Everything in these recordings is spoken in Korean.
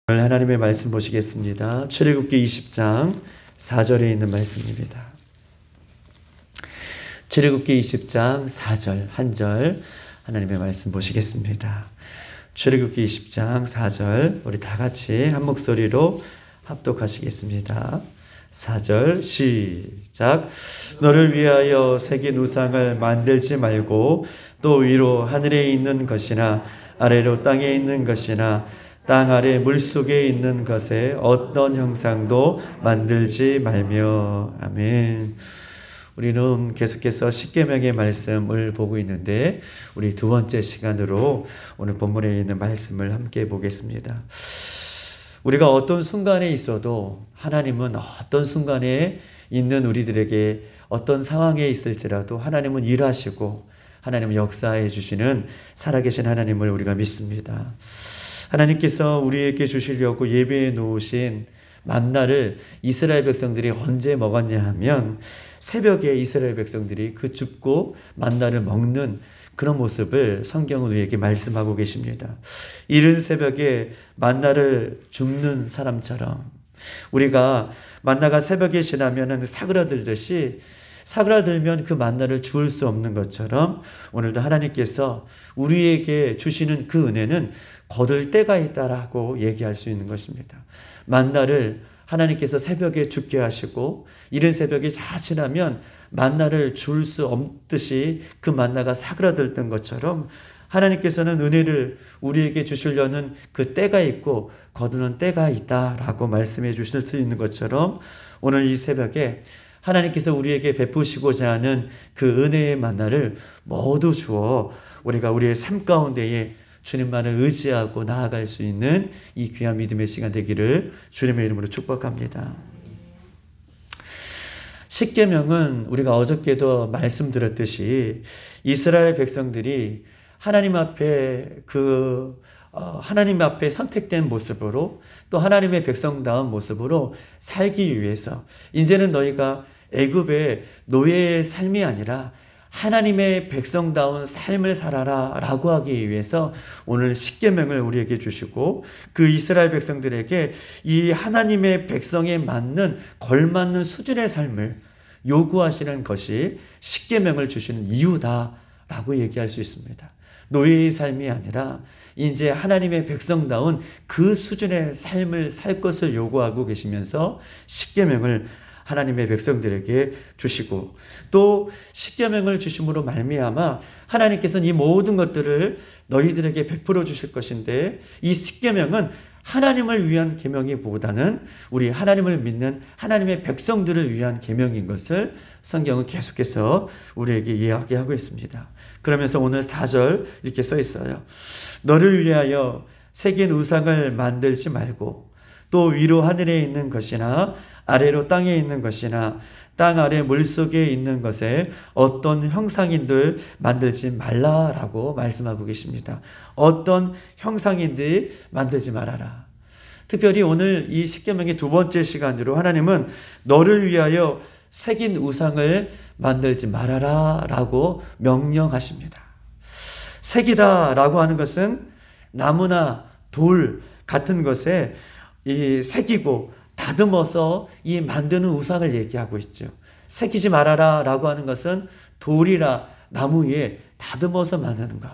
오늘 하나님의 말씀 보시겠습니다. 출애굽기 20장 4절에 있는 말씀입니다. 출애굽기 20장 4절 한 절 하나님의 말씀 보시겠습니다. 출애굽기 20장 4절 우리 다 같이 한 목소리로 합독하시겠습니다. 4절 시작. 너를 위하여 새긴 우상을 만들지 말고 또 위로 하늘에 있는 것이나 아래로 땅에 있는 것이나 땅 아래 물속에 있는 것에 어떤 형상도 만들지 말며. 아멘. 우리는 계속해서 십계명의 말씀을 보고 있는데 우리 두 번째 시간으로 오늘 본문에 있는 말씀을 함께 보겠습니다. 우리가 어떤 순간에 있어도 하나님은 어떤 순간에 있는 우리들에게 어떤 상황에 있을지라도 하나님은 일하시고 하나님은 역사해 주시는 살아계신 하나님을 우리가 믿습니다. 하나님께서 우리에게 주시려고 예배해 놓으신 만나를 이스라엘 백성들이 언제 먹었냐 하면 새벽에 이스라엘 백성들이 그 줍고 만나를 먹는 그런 모습을 성경은 우리에게 말씀하고 계십니다. 이른 새벽에 만나를 줍는 사람처럼 우리가 만나가 새벽에 지나면 사그라들듯이 사그라들면 그 만나를 주울 수 없는 것처럼 오늘도 하나님께서 우리에게 주시는 그 은혜는 거둘 때가 있다라고 얘기할 수 있는 것입니다. 만나를 하나님께서 새벽에 죽게 하시고 이른 새벽이 다 지나면 만나를 줄 수 없듯이 그 만나가 사그라들던 것처럼 하나님께서는 은혜를 우리에게 주시려는 그 때가 있고 거두는 때가 있다라고 말씀해 주실 수 있는 것처럼 오늘 이 새벽에 하나님께서 우리에게 베푸시고자 하는 그 은혜의 만나를 모두 주어 우리가 우리의 삶 가운데에 주님만을 의지하고 나아갈 수 있는 이 귀한 믿음의 시간 되기를 주님의 이름으로 축복합니다. 십계명은 우리가 어저께도 말씀드렸듯이 이스라엘 백성들이 하나님 앞에 하나님 앞에 선택된 모습으로 또 하나님의 백성다운 모습으로 살기 위해서 이제는 너희가 애굽의 노예의 삶이 아니라 하나님의 백성다운 삶을 살아라 라고 하기 위해서 오늘 십계명을 우리에게 주시고 그 이스라엘 백성들에게 이 하나님의 백성에 맞는 걸맞는 수준의 삶을 요구하시는 것이 십계명을 주시는 이유다라고 얘기할 수 있습니다. 노예의 삶이 아니라 이제 하나님의 백성다운 그 수준의 삶을 살 것을 요구하고 계시면서 십계명을 하나님의 백성들에게 주시고 또 십계명을 주심으로 말미암아 하나님께서는 이 모든 것들을 너희들에게 베풀어 주실 것인데 이 십계명은 하나님을 위한 계명이보다는 우리 하나님을 믿는 하나님의 백성들을 위한 계명인 것을 성경은 계속해서 우리에게 이야기하고 있습니다. 그러면서 오늘 4절 이렇게 써 있어요. 너를 위하여 새긴 우상을 만들지 말고 또 위로 하늘에 있는 것이나 아래로 땅에 있는 것이나 땅 아래 물속에 있는 것에 어떤 형상인들 만들지 말라라고 말씀하고 계십니다. 어떤 형상인들 만들지 말아라. 특별히 오늘 이 십계명의 두 번째 시간으로 하나님은 너를 위하여 새긴 우상을 만들지 말아라 라고 명령하십니다. 새기다라고 하는 것은 나무나 돌 같은 것에 이 새기고 다듬어서 이 만드는 우상을 얘기하고 있죠. 새기지 말아라 라고 하는 것은 돌이나 나무 위에 다듬어서 만드는 것.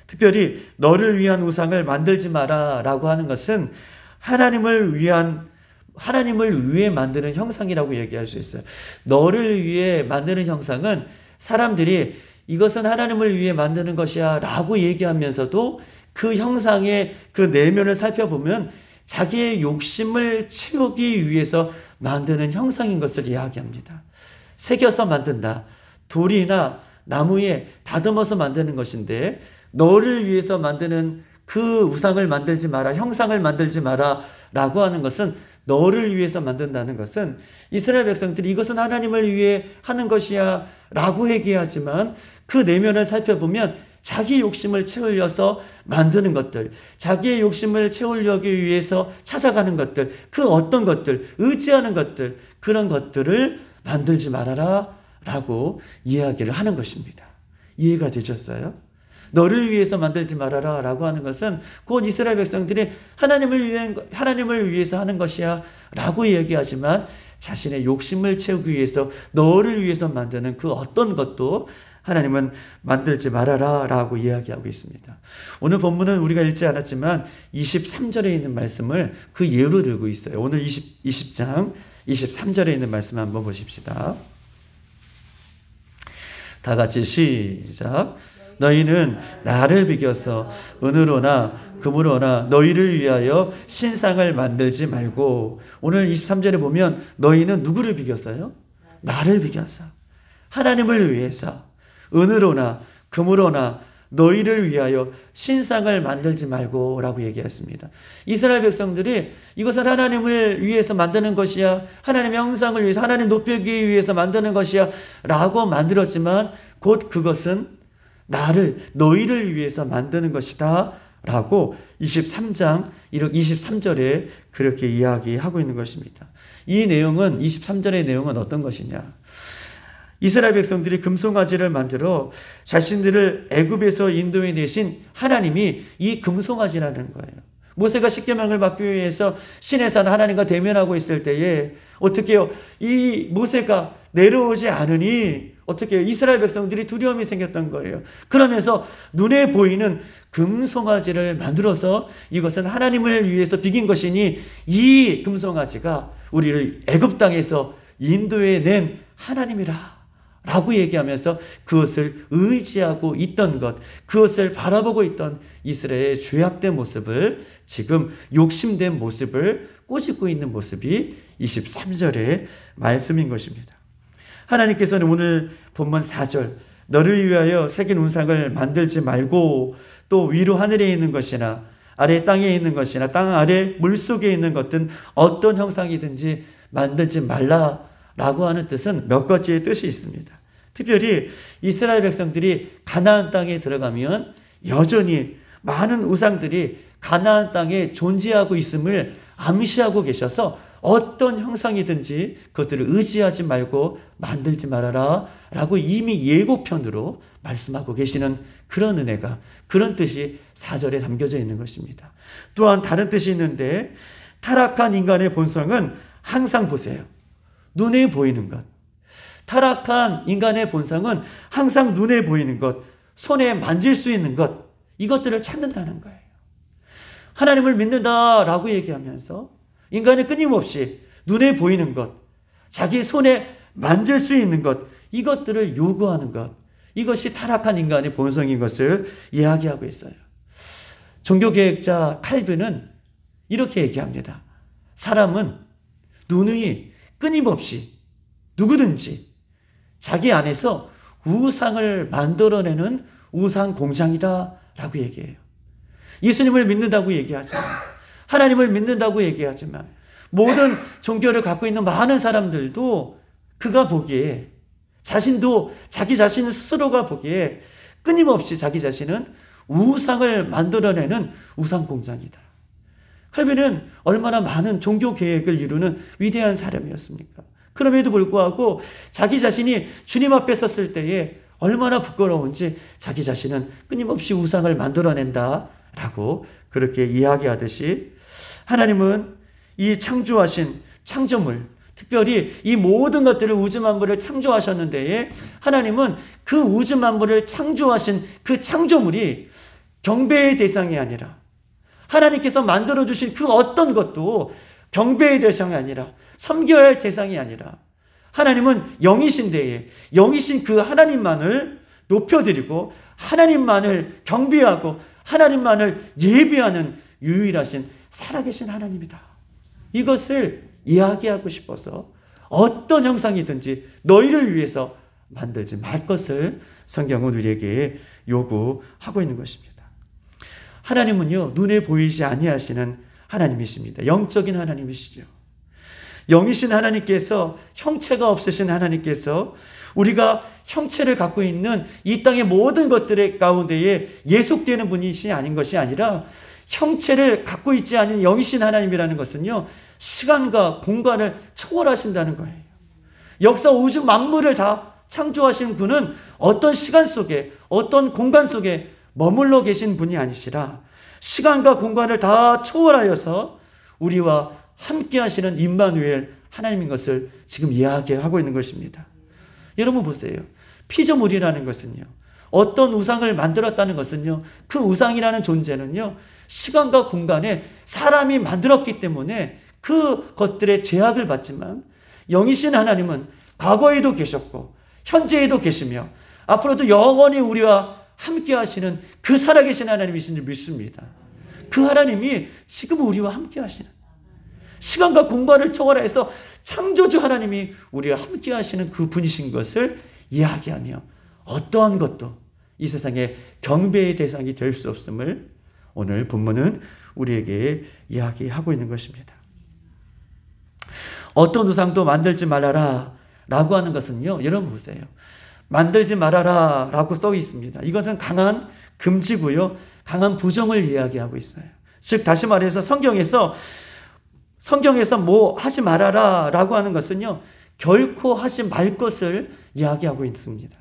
특별히 너를 위한 우상을 만들지 마라 라고 하는 것은 하나님을 위해 만드는 형상이라고 얘기할 수 있어요. 너를 위해 만드는 형상은 사람들이 이것은 하나님을 위해 만드는 것이야 라고 얘기하면서도 그 형상의 그 내면을 살펴보면 자기의 욕심을 채우기 위해서 만드는 형상인 것을 이야기합니다. 새겨서 만든다. 돌이나 나무에 다듬어서 만드는 것인데 너를 위해서 만드는 그 우상을 만들지 마라, 형상을 만들지 마라 라고 하는 것은 너를 위해서 만든다는 것은 이스라엘 백성들이 이것은 하나님을 위해 하는 것이야 라고 얘기하지만 그 내면을 살펴보면 자기 욕심을 채우려서 만드는 것들, 자기의 욕심을 채우려기 위해서 찾아가는 것들, 그 어떤 것들, 의지하는 것들, 그런 것들을 만들지 말아라 라고 이야기를 하는 것입니다. 이해가 되셨어요? 너를 위해서 만들지 말아라 라고 하는 것은 곧 이스라엘 백성들이 하나님을 위해서 하는 것이야 라고 얘기하지만 자신의 욕심을 채우기 위해서 너를 위해서 만드는 그 어떤 것도 하나님은 만들지 말아라 라고 이야기하고 있습니다. 오늘 본문은 우리가 읽지 않았지만 23절에 있는 말씀을 그 예로 들고 있어요. 오늘 20장 23절에 있는 말씀 한번 보십시다. 다 같이 시작. 너희는 나를 비겨서 은으로나 금으로나 너희를 위하여 신상을 만들지 말고, 오늘 23절에 보면 너희는 누구를 비겼어요? 나를 비겨서, 하나님을 위해서 은으로나 금으로나 너희를 위하여 신상을 만들지 말고 라고 얘기했습니다. 이스라엘 백성들이 이것은 하나님을 위해서 만드는 것이야, 하나님의 형상을 위해서, 하나님 높이기 위해서 만드는 것이야 라고 만들었지만 곧 그것은 너희를 위해서 만드는 것이다 라고 23절에 그렇게 이야기하고 있는 것입니다. 이 내용은, 23절의 내용은 어떤 것이냐? 이스라엘 백성들이 금송아지를 만들어 자신들을 애굽에서 인도해 내신 하나님이 이 금송아지라는 거예요. 모세가 십계명을 받기 위해서 시내산 하나님과 대면하고 있을 때에 어떻게 해요? 이 모세가 내려오지 않으니 어떻게 해요? 이스라엘 백성들이 두려움이 생겼던 거예요. 그러면서 눈에 보이는 금송아지를 만들어서 이것은 하나님을 위해서 비긴 것이니 이 금송아지가 우리를 애굽 땅에서 인도해 낸 하나님이라 라고 얘기하면서 그것을 의지하고 있던 것, 그것을 바라보고 있던 이스라엘의 죄악된 모습을, 지금 욕심된 모습을 꼬집고 있는 모습이 23절의 말씀인 것입니다. 하나님께서는 오늘 본문 4절, 너를 위하여 새긴 운상을 만들지 말고, 또 위로 하늘에 있는 것이나 아래 땅에 있는 것이나 땅 아래 물속에 있는 것든 어떤 형상이든지 만들지 말라라고 하는 뜻은 몇 가지의 뜻이 있습니다. 특별히 이스라엘 백성들이 가나안 땅에 들어가면 여전히 많은 우상들이 가나안 땅에 존재하고 있음을 암시하고 계셔서 어떤 형상이든지 그것들을 의지하지 말고 만들지 말아라 라고 이미 예고편으로 말씀하고 계시는 그런 은혜가, 그런 뜻이 4절에 담겨져 있는 것입니다. 또한 다른 뜻이 있는데, 타락한 인간의 본성은 항상 보세요. 눈에 보이는 것. 타락한 인간의 본성은 항상 눈에 보이는 것, 손에 만질 수 있는 것, 이것들을 찾는다는 거예요. 하나님을 믿는다라고 얘기하면서 인간이 끊임없이 눈에 보이는 것, 자기 손에 만질 수 있는 것, 이것들을 요구하는 것, 이것이 타락한 인간의 본성인 것을 이야기하고 있어요. 종교개혁자 칼빈은 이렇게 얘기합니다. 사람은 눈이 끊임없이 누구든지 자기 안에서 우상을 만들어내는 우상 공장이다 라고 얘기해요. 예수님을 믿는다고 얘기하지만, 하나님을 믿는다고 얘기하지만, 모든 종교를 갖고 있는 많은 사람들도 그가 보기에, 자신도 자기 자신 스스로가 보기에 끊임없이 자기 자신은 우상을 만들어내는 우상 공장이다. 칼빈은 얼마나 많은 종교 계획을 이루는 위대한 사람이었습니까? 그럼에도 불구하고 자기 자신이 주님 앞에 섰을 때에 얼마나 부끄러운지 자기 자신은 끊임없이 우상을 만들어낸다라고 그렇게 이야기하듯이, 하나님은 이 창조하신 창조물, 특별히 이 모든 것들을, 우주 만물을 창조하셨는데, 하나님은 그 우주 만물을 창조하신 그 창조물이 경배의 대상이 아니라, 하나님께서 만들어주신 그 어떤 것도 경배의 대상이 아니라, 섬겨야 할 대상이 아니라, 하나님은 영이신 데에 영이신 그 하나님만을 높여드리고 하나님만을 경배하고 하나님만을 예배하는 유일하신 살아계신 하나님이다. 이것을 이야기하고 싶어서 어떤 형상이든지 너희를 위해서 만들지 말 것을 성경은 우리에게 요구하고 있는 것입니다. 하나님은요, 눈에 보이지 아니하시는 하나님이십니다. 영적인 하나님이시죠. 영이신 하나님께서, 형체가 없으신 하나님께서 우리가 형체를 갖고 있는 이 땅의 모든 것들의 가운데에 예속되는 분이시 아닌 것이 아니라, 형체를 갖고 있지 않은 영이신 하나님이라는 것은요, 시간과 공간을 초월하신다는 거예요. 역사 우주 만물을 다 창조하신 그는 어떤 시간 속에, 어떤 공간 속에 머물러 계신 분이 아니시라 시간과 공간을 다 초월하여서 우리와 함께 하시는 임마누엘 하나님인 것을 지금 이야기하고 있는 것입니다. 여러분 보세요. 피조물이라는 것은요, 어떤 우상을 만들었다는 것은요, 그 우상이라는 존재는요, 시간과 공간에 사람이 만들었기 때문에 그 것들의 제약을 받지만 영이신 하나님은 과거에도 계셨고 현재에도 계시며 앞으로도 영원히 우리와 함께 하시는 그 살아계신 하나님이신 줄 믿습니다. 그 하나님이 지금 우리와 함께 하시는, 시간과 공간을 초월해서 창조주 하나님이 우리와 함께 하시는 그 분이신 것을 이야기하며 어떠한 것도 이 세상에 경배의 대상이 될 수 없음을 오늘 본문은 우리에게 이야기하고 있는 것입니다. 어떤 우상도 만들지 말아라 라고 하는 것은요, 여러분 보세요. 만들지 말아라 라고 써 있습니다. 이것은 강한 금지고요, 강한 부정을 이야기하고 있어요. 즉 다시 말해서 성경에서 뭐 하지 말아라 라고 하는 것은요, 결코 하지 말 것을 이야기하고 있습니다.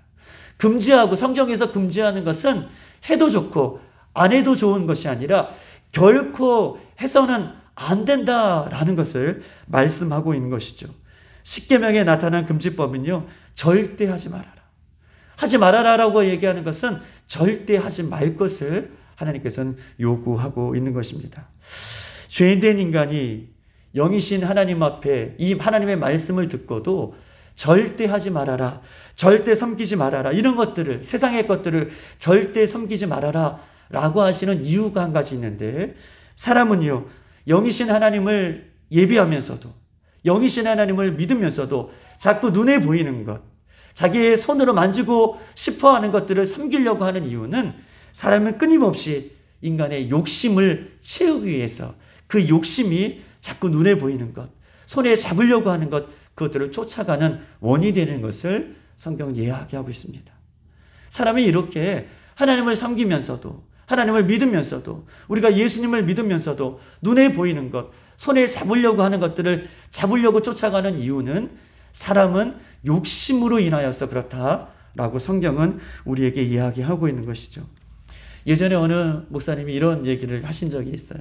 금지하고, 성경에서 금지하는 것은 해도 좋고 안 해도 좋은 것이 아니라 결코 해서는 안 된다라는 것을 말씀하고 있는 것이죠. 십계명에 나타난 금지법은요, 절대 하지 말아라. 하지 말아라라고 얘기하는 것은 절대 하지 말 것을 하나님께서는 요구하고 있는 것입니다. 죄인된 인간이 영이신 하나님 앞에 이 하나님의 말씀을 듣고도 절대 하지 말아라, 절대 섬기지 말아라, 이런 것들을, 세상의 것들을 절대 섬기지 말아라 라고 하시는 이유가 한 가지 있는데, 사람은요, 영이신 하나님을 예비하면서도, 영이신 하나님을 믿으면서도 자꾸 눈에 보이는 것, 자기의 손으로 만지고 싶어 하는 것들을 섬기려고 하는 이유는 사람은 끊임없이 인간의 욕심을 채우기 위해서, 그 욕심이 자꾸 눈에 보이는 것, 손에 잡으려고 하는 것, 그것들을 쫓아가는 원인이 되는 것을 성경은 이야기하고 있습니다. 사람이 이렇게 하나님을 섬기면서도, 하나님을 믿으면서도, 우리가 예수님을 믿으면서도 눈에 보이는 것, 손에 잡으려고 하는 것들을 잡으려고 쫓아가는 이유는 사람은 욕심으로 인하여서 그렇다라고 성경은 우리에게 이야기하고 있는 것이죠. 예전에 어느 목사님이 이런 얘기를 하신 적이 있어요.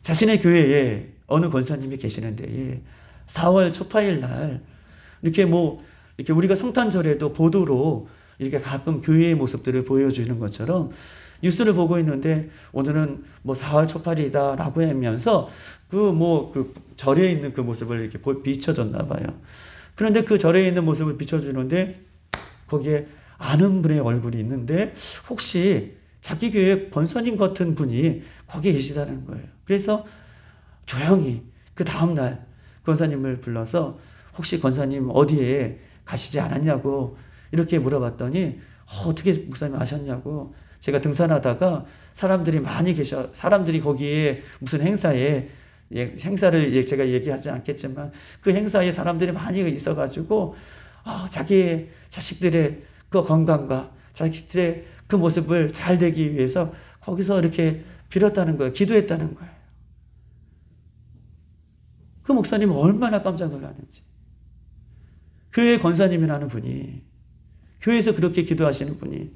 자신의 교회에 어느 권사님이 계시는데 4월 초파일 날 이렇게 우리가 성탄절에도 보도로 이렇게 가끔 교회의 모습들을 보여주는 것처럼 뉴스를 보고 있는데 오늘은 4월 초팔이다라고 하면서 그 절에 있는 그 모습을 이렇게 비춰줬나 봐요. 그런데 그 절에 있는 모습을 비춰주는데 거기에 아는 분의 얼굴이 있는데 혹시 자기 교회 권사님 같은 분이 거기에 계시다는 거예요. 그래서 조용히 그 다음날 권사님을 불러서 혹시 권사님 어디에 가시지 않았냐고 이렇게 물어봤더니 어떻게 목사님 아셨냐고, 제가 등산하다가 사람들이 거기에 무슨 행사를 제가 얘기하지 않겠지만 그 행사에 사람들이 많이 있어가지고 자기의 자식들의 그 건강과 자식들의 그 모습을 잘 되기 위해서 거기서 이렇게 빌었다는 거예요. 기도했다는 거예요. 그 목사님은 얼마나 깜짝 놀랐는지. 교회 권사님이라는 분이, 교회에서 그렇게 기도하시는 분이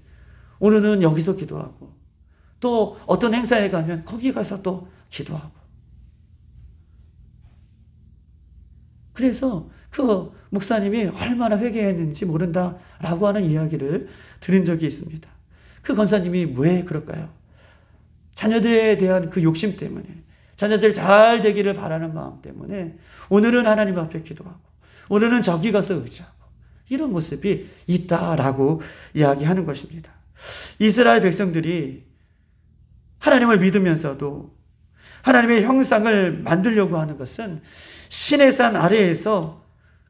오늘은 여기서 기도하고 또 어떤 행사에 가면 거기 가서 또 기도하고, 그래서 그 목사님이 얼마나 회개했는지 모른다라고 하는 이야기를 들은 적이 있습니다. 그 권사님이 왜 그럴까요? 자녀들에 대한 그 욕심 때문에, 자녀들 잘 되기를 바라는 마음 때문에 오늘은 하나님 앞에 기도하고 오늘은 저기 가서 의지하고 이런 모습이 있다라고 이야기하는 것입니다. 이스라엘 백성들이 하나님을 믿으면서도 하나님의 형상을 만들려고 하는 것은 신의 산 아래에서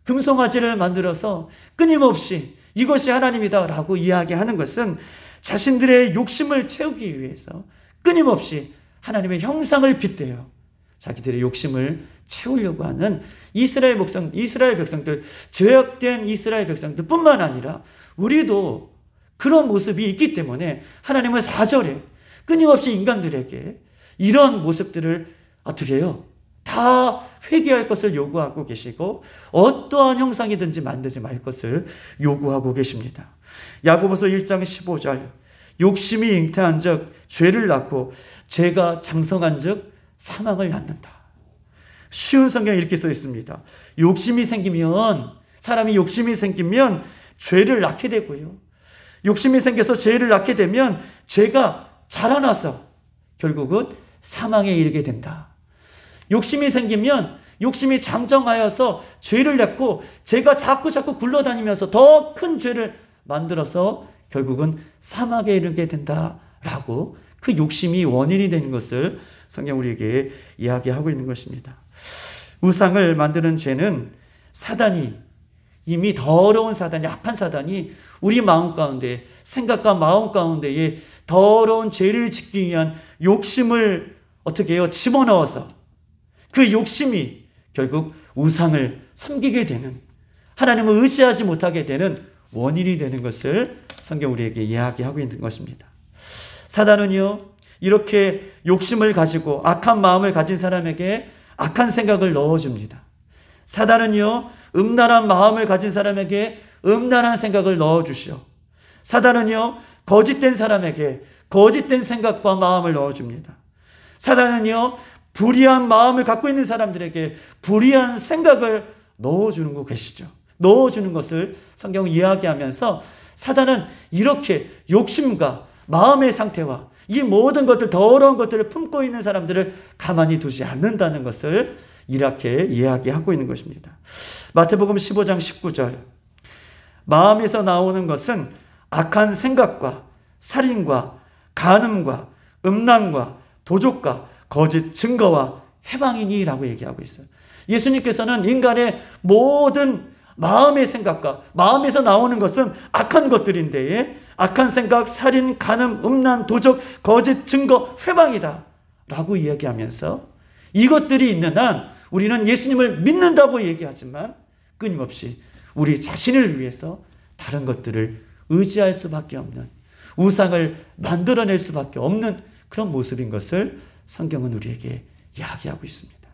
금송아지를 만들어서 끊임없이 이것이 하나님이다라고 이야기하는 것은 자신들의 욕심을 채우기 위해서 끊임없이 하나님의 형상을 빗대어 자기들의 욕심을 채우려고 하는 이스라엘 백성들, 죄악된 이스라엘 백성들 뿐만 아니라 우리도 그런 모습이 있기 때문에 하나님은 4절에 끊임없이 인간들에게 이런 모습들을 어떻게 해요? 다 회개할 것을 요구하고 계시고 어떠한 형상이든지 만들지 말 것을 요구하고 계십니다. 야고보서 1장 15절, 욕심이 잉태한 적 죄를 낳고 죄가 장성한 적 사망을 낳는다. 쉬운 성경에 이렇게 써 있습니다. 사람이 욕심이 생기면 죄를 낳게 되고요. 욕심이 생겨서 죄를 낳게 되면 죄가 자라나서 결국은 사망에 이르게 된다. 욕심이 생기면 욕심이 장정하여서 죄를 낳고 죄가 자꾸 굴러다니면서 더 큰 죄를 만들어서 결국은 사망에 이르게 된다라고 그 욕심이 원인이 되는 것을 성경 우리에게 이야기하고 있는 것입니다. 우상을 만드는 죄는 이미 더러운 사단이, 악한 사단이 우리 마음 가운데, 생각과 마음 가운데에 더러운 죄를 짓기 위한 욕심을 어떻게 해요? 집어넣어서 그 욕심이 결국 우상을 섬기게 되는, 하나님을 의지하지 못하게 되는 원인이 되는 것을 성경 우리에게 이야기하고 있는 것입니다. 사단은요, 이렇게 욕심을 가지고 악한 마음을 가진 사람에게 악한 생각을 넣어줍니다. 사단은요, 음란한 마음을 가진 사람에게 음란한 생각을 넣어주시오. 사단은요, 거짓된 사람에게 거짓된 생각과 마음을 넣어줍니다. 사단은요, 불의한 마음을 갖고 있는 사람들에게 불의한 생각을 넣어주는 넣어주는 것을 성경은 이야기하면서 사단은 이렇게 욕심과 마음의 상태와 이 모든 것들, 더러운 것들을 품고 있는 사람들을 가만히 두지 않는다는 것을 이렇게 이야기하고 있는 것입니다. 마태복음 15장 19절, 마음에서 나오는 것은 악한 생각과 살인과 간음과 음란과 도적과 거짓 증거와 해방이니라고 얘기하고 있어요. 예수님께서는 인간의 모든 마음의 생각과 마음에서 나오는 것은 악한 것들인데, 악한 생각, 살인, 간음, 음란, 도적, 거짓 증거, 회방이다 라고 이야기하면서 이것들이 있는 한 우리는 예수님을 믿는다고 얘기하지만 끊임없이 우리 자신을 위해서 다른 것들을 의지할 수밖에 없는, 우상을 만들어낼 수밖에 없는 그런 모습인 것을 성경은 우리에게 이야기하고 있습니다.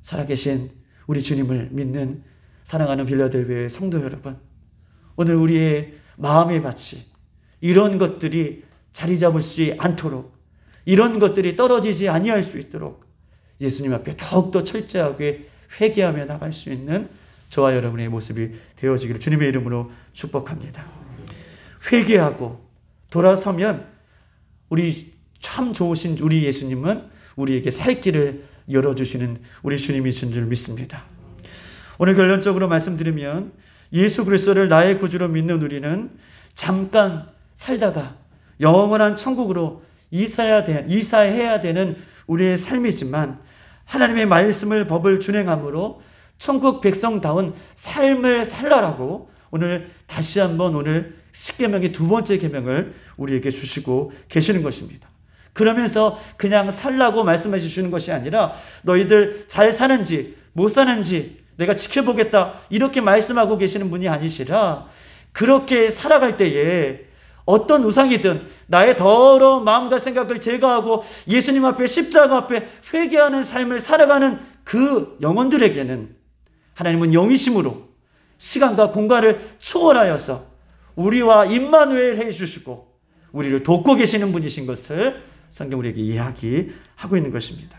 살아계신 우리 주님을 믿는 사랑하는 빌라델비아의 성도 여러분, 오늘 우리의 마음의 밭이 이런 것들이 자리 잡을 수 않도록, 이런 것들이 떨어지지 아니할 수 있도록 예수님 앞에 더욱더 철저하게 회개하며 나갈 수 있는 저와 여러분의 모습이 되어지기를 주님의 이름으로 축복합니다. 회개하고 돌아서면 우리 참 좋으신 우리 예수님은 우리에게 살 길을 열어주시는 우리 주님이신 줄 믿습니다. 오늘 결론적으로 말씀드리면 예수 그리스도를 나의 구주로 믿는 우리는 잠깐 살다가 영원한 천국으로 이사해야 되는 우리의 삶이지만, 하나님의 말씀을 법을 준행함으로 천국 백성다운 삶을 살라라고 오늘 다시 한번 오늘 십계명의 두 번째 계명을 우리에게 주시고 계시는 것입니다. 그러면서 그냥 살라고 말씀해 주시는 것이 아니라 너희들 잘 사는지 못 사는지 내가 지켜보겠다 이렇게 말씀하고 계시는 분이 아니시라, 그렇게 살아갈 때에 어떤 우상이든 나의 더러운 마음과 생각을 제거하고 예수님 앞에, 십자가 앞에 회개하는 삶을 살아가는 그 영혼들에게는 하나님은 영이심으로 시간과 공간을 초월하여서 우리와 임마누엘 해주시고 우리를 돕고 계시는 분이신 것을 성경 우리에게 이야기하고 있는 것입니다.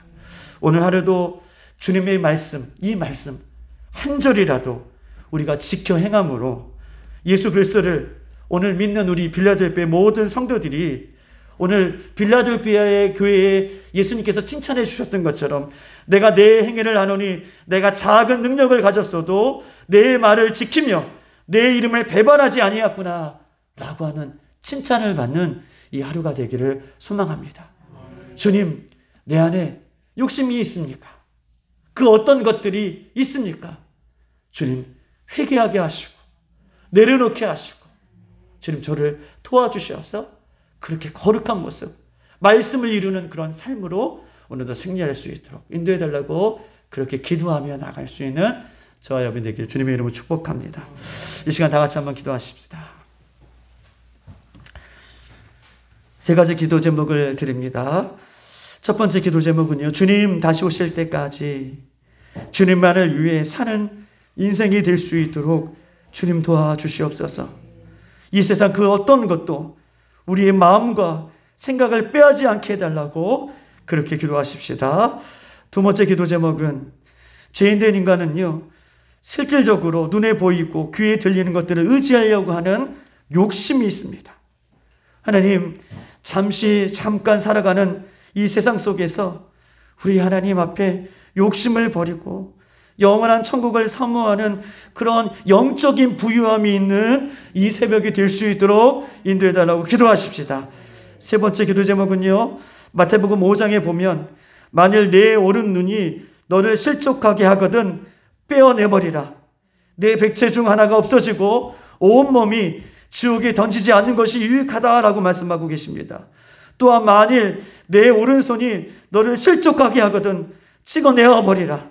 오늘 하루도 주님의 말씀, 이 말씀 한 절이라도 우리가 지켜 행함으로 예수 그리스도를 오늘 믿는 우리 빌라델비아의 모든 성도들이 오늘 빌라델비아의 교회에 예수님께서 칭찬해 주셨던 것처럼 내가 내 행위를 하노니 내가 작은 능력을 가졌어도 내 말을 지키며 내 이름을 배반하지 아니하였구나 라고 하는 칭찬을 받는 이 하루가 되기를 소망합니다. 주님, 내 안에 욕심이 있습니까? 그 어떤 것들이 있습니까? 주님, 회개하게 하시고 내려놓게 하시고 주님 저를 도와주셔서 그렇게 거룩한 모습, 말씀을 이루는 그런 삶으로 오늘도 승리할 수 있도록 인도해달라고 그렇게 기도하며 나갈 수 있는 저와 여러분 되기를 주님의 이름으로 축복합니다. 이 시간 다 같이 한번 기도하십시다. 세 가지 기도 제목을 드립니다. 첫 번째 기도 제목은요, 주님 다시 오실 때까지 주님만을 위해 사는 인생이 될 수 있도록 주님 도와주시옵소서. 이 세상 그 어떤 것도 우리의 마음과 생각을 빼앗지 않게 해달라고 그렇게 기도하십시다. 두 번째 기도 제목은 죄인된 인간은요, 실질적으로 눈에 보이고 귀에 들리는 것들을 의지하려고 하는 욕심이 있습니다. 하나님, 잠깐 살아가는 이 세상 속에서 우리 하나님 앞에 욕심을 버리고 영원한 천국을 사모하는 그런 영적인 부유함이 있는 이 새벽이 될 수 있도록 인도해달라고 기도하십시다. 세 번째 기도 제목은요, 마태복음 5장에 보면 만일 내 오른 눈이 너를 실족하게 하거든 빼어내버리라. 내 백체 중 하나가 없어지고 온몸이 지옥에 던지지 않는 것이 유익하다라고 말씀하고 계십니다. 또한 만일 내 오른손이 너를 실족하게 하거든 찍어내어 버리라.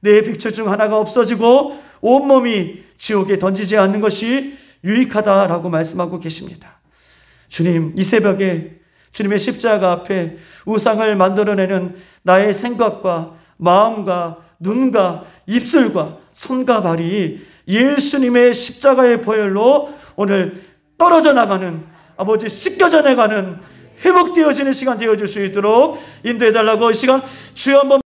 내 백체 중 하나가 없어지고 온몸이 지옥에 던지지 않는 것이 유익하다라고 말씀하고 계십니다. 주님, 이 새벽에 주님의 십자가 앞에 우상을 만들어내는 나의 생각과 마음과 눈과 입술과 손과 발이 예수님의 십자가의 보혈로 오늘 떨어져 나가는, 아버지 씻겨져 나가는, 회복되어지는 시간 되어줄 수 있도록 인도해달라고 이 시간 주여 한번